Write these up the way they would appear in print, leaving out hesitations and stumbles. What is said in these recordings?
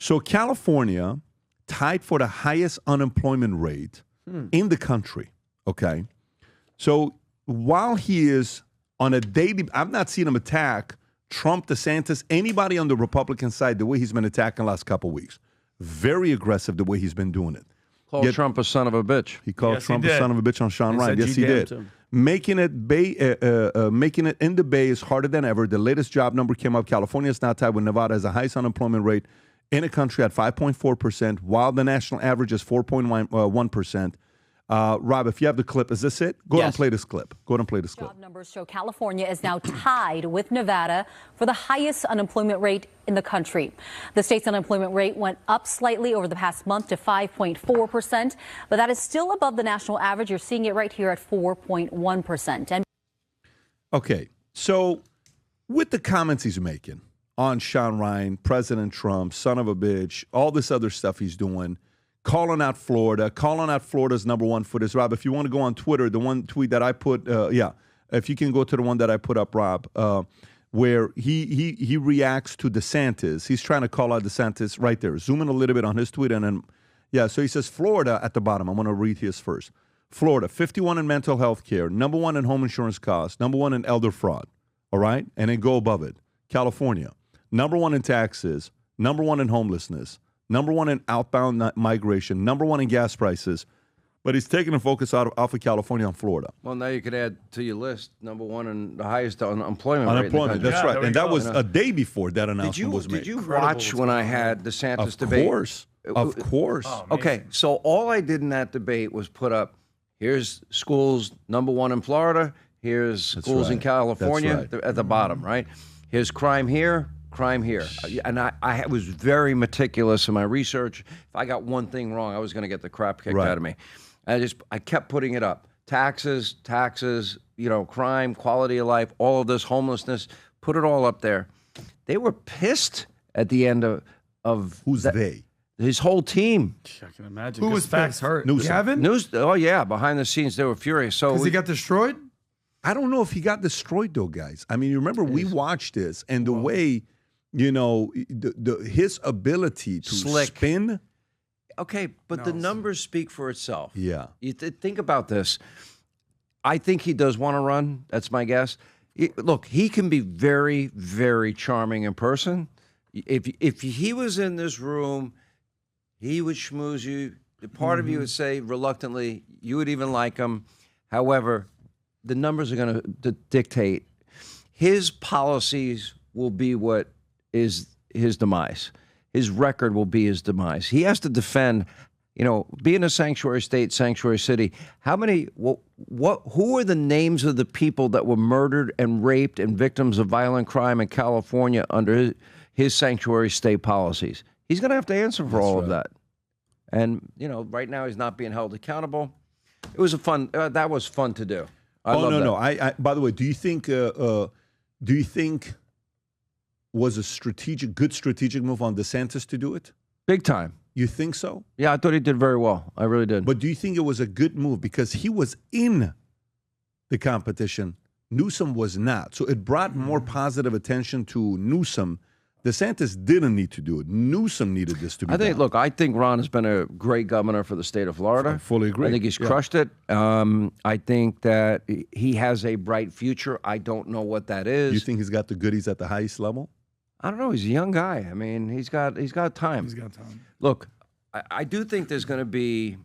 So California tied for the highest unemployment rate in the country, okay? So while he is on a daily, I've not seen him attack Trump, DeSantis, anybody on the Republican side the way he's been attacking the last couple of weeks. Very aggressive the way he's been doing it. Called Trump a son of a bitch. He called Trump a son of a bitch on Sean Ryan. Yes, he did. Making it in the Bay is harder than ever. The latest job number came out. California is now tied with Nevada as the highest unemployment rate in the country at 5.4%, while the national average is 4.1%. Rob, if you have the clip, is this it? Go ahead and play this clip. Go ahead and play this clip. Job numbers show California is now tied with Nevada for the highest unemployment rate in the country. The state's unemployment rate went up slightly over the past month to 5.4%, but that is still above the national average. You're seeing it right here at 4.1%. Okay, so with the comments he's making on Sean Ryan, President Trump, son of a bitch, all this other stuff he's doing, calling out Florida's number one for this. Rob, if you want to go on Twitter, the one tweet that I put, if you can go to the one that I put up, Rob, where he reacts to DeSantis. He's trying to call out DeSantis right there. Zoom in a little bit on his tweet, and then, so he says Florida at the bottom. I'm going to read his first. Florida, 51 in mental health care, number one in home insurance costs, number one in elder fraud, all right? And then go above it. California, number one in taxes, number one in homelessness, number one in outbound migration, number one in gas prices, but he's taking the focus off of California on Florida. Well, now you could add to your list number one and the highest unemployment rate in the country. That's right. And that was a day before that announcement was made. Did you watch when I had DeSantis debate? Of course. Oh, okay, so all I did in that debate was put up, here's schools number one in Florida, here's schools in California at the bottom, right? Here's crime here. And I was very meticulous in my research. If I got one thing wrong, I was going to get the crap kicked out of me. I kept putting it up. Taxes, crime, quality of life, all of this, homelessness, put it all up there. They were pissed at the end of Who's they? His whole team. I can imagine. Who was facts hurt? Newsom. Gavin? Oh, yeah, behind the scenes, they were furious. So Because he got destroyed? I don't know if he got destroyed, though, guys. I mean, you remember we watched this, and the way... his ability to spin. Okay, but the numbers speak for itself. Yeah. You think about this. I think he does want to run. That's my guess. Look, he can be very, very charming in person. If he was in this room, he would schmooze you. Part of you would say, reluctantly, you would even like him. However, the numbers are going to dictate. His policies will be what is his demise. His record will be his demise. He has to defend, being a sanctuary state, sanctuary city. How many, who are the names of the people that were murdered and raped and victims of violent crime in California under his sanctuary state policies? He's going to have to answer for all of that. And, right now he's not being held accountable. It was that was fun to do. I by the way, do you think was a good strategic move on DeSantis to do it? Big time. You think so? Yeah, I thought he did very well. I really did. But do you think it was a good move? Because he was in the competition. Newsom was not. So it brought more positive attention to Newsom. DeSantis didn't need to do it. Newsom needed this to be done. I think Ron has been a great governor for the state of Florida. I fully agree. I think he's crushed it. I think that he has a bright future. I don't know what that is. You think he's got the goodies at the highest level? I don't know. He's a young guy. I mean, he's got time. He's got time. Look, I do think there's going to be.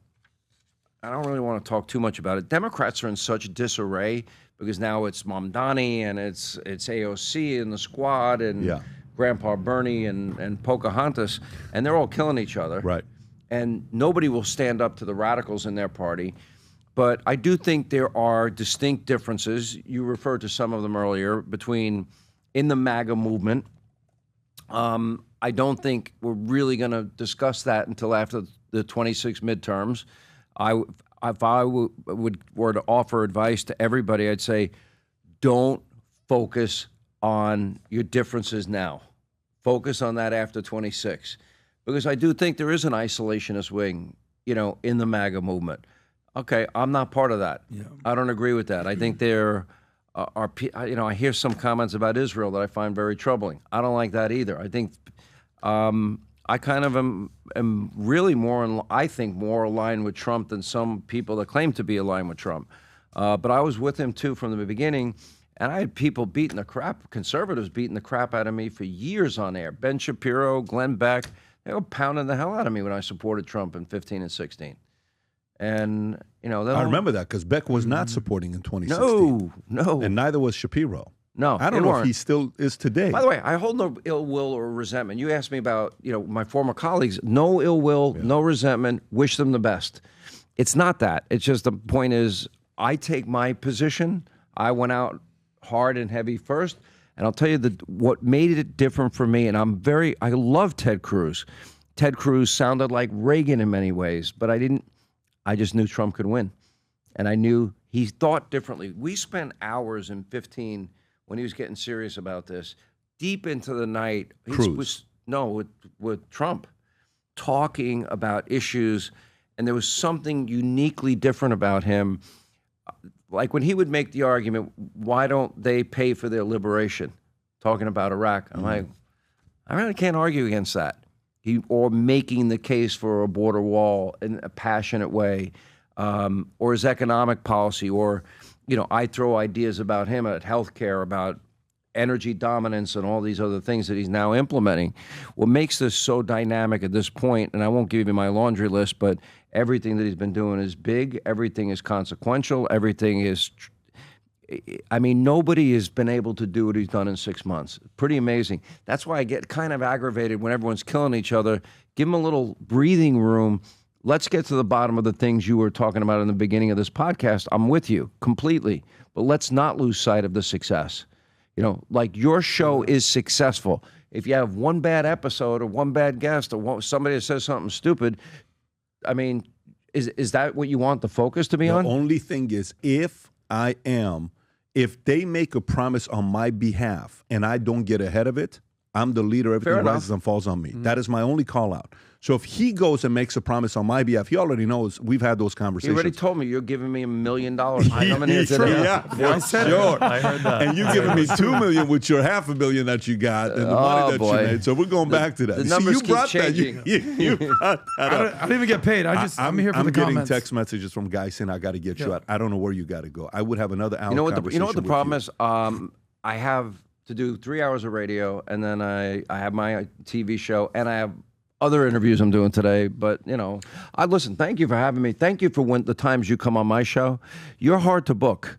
I don't really want to talk too much about it. Democrats are in such disarray because now it's Mamdani and it's AOC and the squad and Grandpa Bernie and Pocahontas, and they're all killing each other. Right. And nobody will stand up to the radicals in their party. But I do think there are distinct differences. You referred to some of them earlier between in the MAGA movement. I don't think we're really going to discuss that until after the 26 midterms. If I were to offer advice to everybody, I'd say don't focus on your differences now. Focus on that after 26. Because I do think there is an isolationist wing, in the MAGA movement. Okay, I'm not part of that. Yeah. I don't agree with that. I think there are, I hear some comments about Israel that I find very troubling. I don't like that either. I think I kind of am really I think more aligned with Trump than some people that claim to be aligned with Trump. But I was with him too from the beginning, and I had people conservatives beating the crap out of me for years on air. Ben Shapiro, Glenn Beck, they were pounding the hell out of me when I supported Trump in 15 and 16. And, I remember that because Beck was not supporting in 2016. No. And neither was Shapiro. No, I don't know if he still is today. By the way, I hold no ill will or resentment. You asked me about, my former colleagues. No ill will, no resentment. Wish them the best. It's not that. It's just the point is, I take my position. I went out hard and heavy first, and I'll tell you what made it different for me. And I love Ted Cruz. Ted Cruz sounded like Reagan in many ways, but I just knew Trump could win, and I knew he thought differently. We spent hours in 15. When he was getting serious about this, deep into the night, with Trump, talking about issues, and there was something uniquely different about him. Like when he would make the argument, why don't they pay for their liberation? Talking about Iraq. I'm like, I really can't argue against that. Or making the case for a border wall in a passionate way, or his economic policy, or I throw ideas about him at healthcare, about energy dominance and all these other things that he's now implementing. What makes this so dynamic at this point, and I won't give you my laundry list, but everything that he's been doing is big. Everything is consequential. Everything is, nobody has been able to do what he's done in 6 months. Pretty amazing. That's why I get kind of aggravated when everyone's killing each other. Give them a little breathing room. Let's get to the bottom of the things you were talking about in the beginning of this podcast. I'm with you completely, but let's not lose sight of the success. Like your show is successful. If you have one bad episode or one bad guest or somebody that says something stupid, is that what you want the focus to be on? The only thing is, if they make a promise on my behalf and I don't get ahead of it, I'm the leader. Everything rises and falls on me. Mm-hmm. That is my only call out. So if he goes and makes a promise on my behalf, he already knows we've had those conversations. He already told me you're giving me $1 million. I'm coming here today. Yeah, I said sure. I heard that. And you're giving me $2 million with your $500,000 that you got and the money that you made. So we're going back to that. The numbers keep changing. You brought that up. I don't even get paid. I'm here for the comments. I'm getting text messages from guys saying I got to get you out. I don't know where you got to go. I would have another hour conversation. You know what the problem is? I have to do 3 hours of radio, and then I have my TV show, and I have other interviews I'm doing today. But, I listen, thank you for having me. Thank you for the times you come on my show. You're hard to book,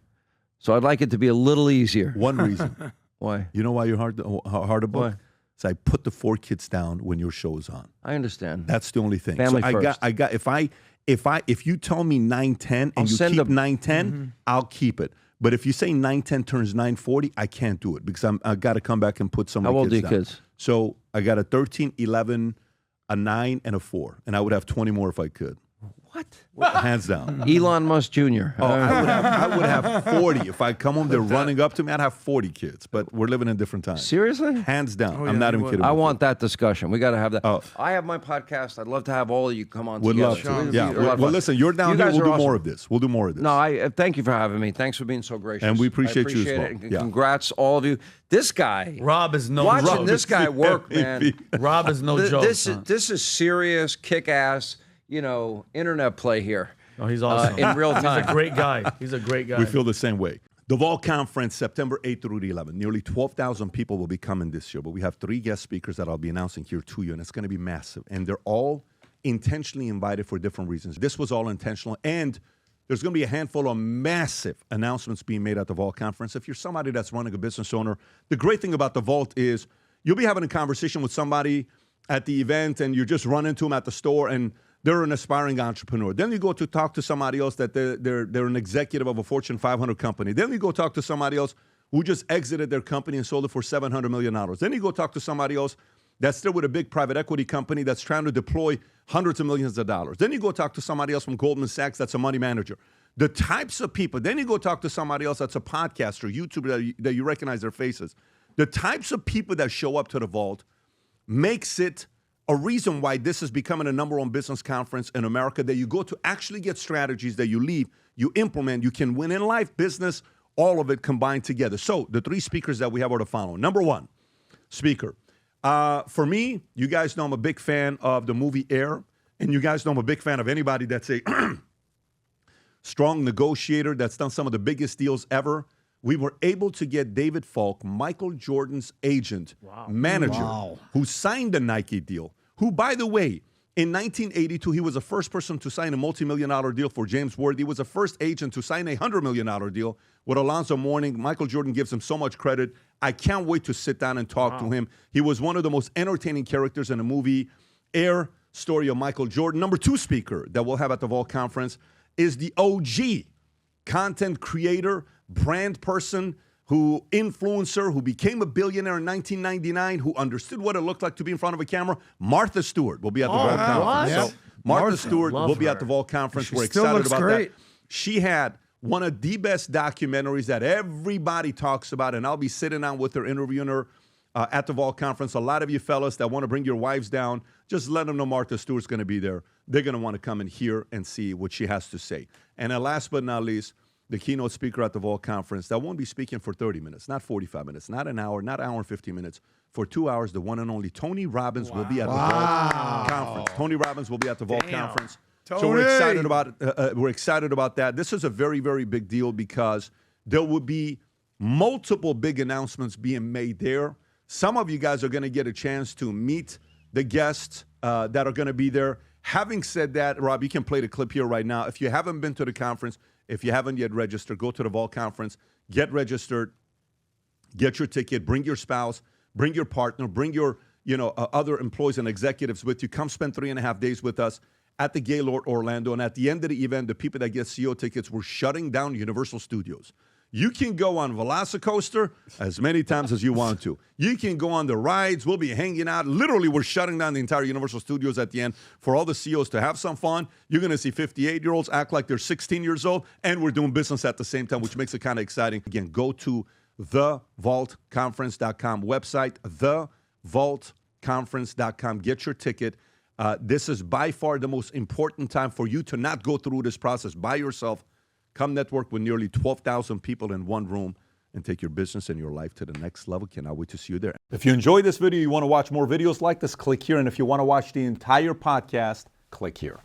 so I'd like it to be a little easier. One reason. Why? You know why you're hard to book? Why? So I put the 4 kids down when your show's on. I understand. That's the only thing. Family first. I got if you tell me 9:10 and you keep 9:10, I'll keep it. But if you say 9:10 turns 9:40, I can't do it because I got to come back and put some of the kids down. How old are your kids? So I got a 13, 11, a 9, and a 4. And I would have 20 more if I could. What? Hands down. Elon Musk Jr. Oh, I would have 40. If I come home, they're running up to me, I'd have 40 kids. But we're living in different times. Seriously? Hands down. I'm not even kidding. I want that discussion. We got to have that. Oh. I have my podcast. I'd love to have all of you come on together. Would love to. Yeah. Well, listen, you're down here. We'll do more of this. We'll do more of this. No, I thank you for having me. Thanks for being so gracious. And we appreciate you as well. It. Congrats, all of you. This guy. Rob is no joke. Watching this guy work, man. Rob is no joke. This is serious, kick-ass, internet play here. Oh, he's awesome. In real time. He's a great guy. He's a great guy. We feel the same way. The Vault Conference, September 8th through the 11th. Nearly 12,000 people will be coming this year, but we have 3 guest speakers that I'll be announcing here to you, and it's going to be massive. And they're all intentionally invited for different reasons. This was all intentional, and there's going to be a handful of massive announcements being made at the Vault Conference. If you're somebody that's running a business owner, the great thing about the Vault is you'll be having a conversation with somebody at the event, and you just run into them at the store, and they're an aspiring entrepreneur. Then you go to talk to somebody else that they're an executive of a Fortune 500 company. Then you go talk to somebody else who just exited their company and sold it for $700 million. Then you go talk to somebody else that's still with a big private equity company that's trying to deploy hundreds of millions of dollars. Then you go talk to somebody else from Goldman Sachs that's a money manager. The types of people. Then you go talk to somebody else that's a podcaster, YouTuber, that you recognize their faces. The types of people that show up to the Vault makes it a reason why this is becoming a number one business conference in America, that you go to actually get strategies that you leave, you implement, you can win in life, business, all of it combined together. So the 3 speakers that we have are the following. Number 1 speaker, For me, you guys know I'm a big fan of the movie Air, and you guys know I'm a big fan of anybody that's a strong negotiator that's done some of the biggest deals ever. We were able to get David Falk, Michael Jordan's agent, manager, who signed the Nike deal, who, by the way, in 1982, he was the first person to sign a multi-million-dollar deal for James Worthy. He was the first agent to sign a $100 million deal with Alonzo Mourning. Michael Jordan gives him so much credit. I can't wait to sit down and talk to him. He was one of the most entertaining characters in the movie Air, story of Michael Jordan. Number 2 speaker that we'll have at the Vault Conference is the OG content creator, brand person, influencer, who became a billionaire in 1999, who understood what it looked like to be in front of a camera. Martha Stewart will be at the Vault Conference. What? So Martha Stewart will be at the Vault Conference. We're excited about that. She had one of the best documentaries that everybody talks about, and I'll be sitting down with her, interviewing her at the Vault Conference. A lot of you fellas that want to bring your wives down, just let them know Martha Stewart's going to be there. They're going to want to come and hear and see what she has to say. And then last but not least, the keynote speaker at the Vault Conference that won't be speaking for 30 minutes, not 45 minutes, not an hour, not an hour and 50 minutes. For 2 hours, the one and only Tony Robbins will be at the Vault Conference. Tony Robbins will be at the Vault Conference. So we're excited about that. This is a very, very big deal because there will be multiple big announcements being made there. Some of you guys are going to get a chance to meet the guests that are going to be there. Having said that, Rob, you can play the clip here right now. If you haven't been to the conference, if you haven't yet registered, go to the Vault Conference, get registered, get your ticket, bring your spouse, bring your partner, bring your other employees and executives with you. Come spend 3.5 days with us at the Gaylord Orlando. And at the end of the event, the people that get CEO tickets, we're shutting down Universal Studios. You can go on Velocicoaster as many times as you want to. You can go on the rides. We'll be hanging out. Literally, we're shutting down the entire Universal Studios at the end for all the CEOs to have some fun. You're going to see 58-year-olds act like they're 16 years old, and we're doing business at the same time, which makes it kind of exciting. Again, go to thevaultconference.com website, thevaultconference.com. Get your ticket. This is by far the most important time for you to not go through this process by yourself. Come network with nearly 12,000 people in one room and take your business and your life to the next level. Cannot wait to see you there. If you enjoyed this video, you want to watch more videos like this, click here. And if you want to watch the entire podcast, click here.